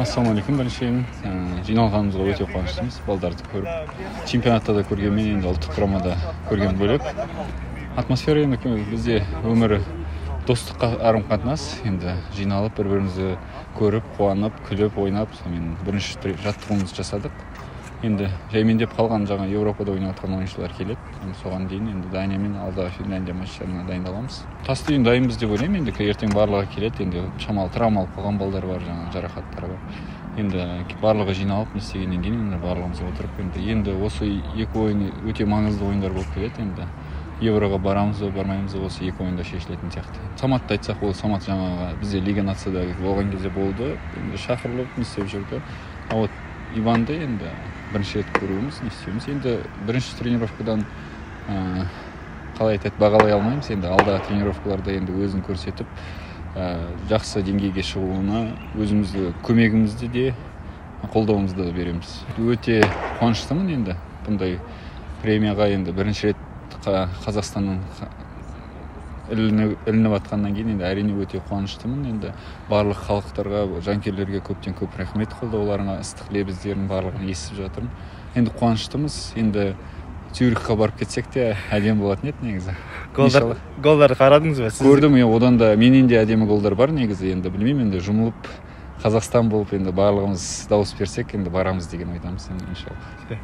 Ассалаумағалейкум, біріншіден жиналғанымызға өте қуаныштымыз. Балдарды көріп, чемпионатта да көргенмен, енді ұлттық құрамада көрген бөлек. Атмосфера енді бізде өмірі достыққа қарым-қатынас, енді жиналып бір-бірімізді көріп, қуанып, күліп, ойнап, сонымен бірінші жаттығуымызды жасадық. Енді жаймендеп қалған жаңа Еуропада ойнатқан ойыншылар келеді. Соған дейін енді Дания мен алдағы Финляндия матчтарына дайындаламыз. Тасты енді дайынбыз деп ойлаймын. Енді ертең барлығы келеді. Енді шамалы травмалық қалған балдар бар, жаңа жарақаттар бар. Енді барлығы жиналып не істегеннен кейін енді барлығымыз отырып енді осы екі ойын өте маңызды ойындар болып келеді. Енді Евроға барамыз ба, бармаймыз ба, осы екі ойында шешілетін сияқты. Саматты айтсақ, ол Самат жаңағы бізде Лига нацияда болған кезде болды. Енді шақырылып не істеп жүрді. А вот Иванды енді бірінші рет көруіміз, не істеуіміз. Енді бірінші тренировкадан қалай айтады, бағалай алмаймыз. Енді алдағы тренировкаларда енді өзін көрсетіп, жақсы деңгейге шығуына өзімізді көмегімізді де, қолдауымызды да береміз. Өте қуаныштымын енді бұндай премияға енді бірінші рет Қазақстанның ілініп атқаннан кейін енді әрине өте қуаныштымын. Енді барлық халықтарға, жанкүйерлерге көптен көп рахмет, қолдауларыңа, ыстық лебіздерін барлығын естіп жатырмын. Енді қуаныштымыз. Енді Цюрихқа барып кетсек те әдемі болатын еді негізі. Голдарды қарадыңыз ба сіз? Көрдім, одан да менен де әдемі голдар бар негізі. Енді білмеймін, енді жұмылып Қазақстан болып енді барлығымыз дауыс берсек, енді барамыз деген ойдамыз енді иншалла.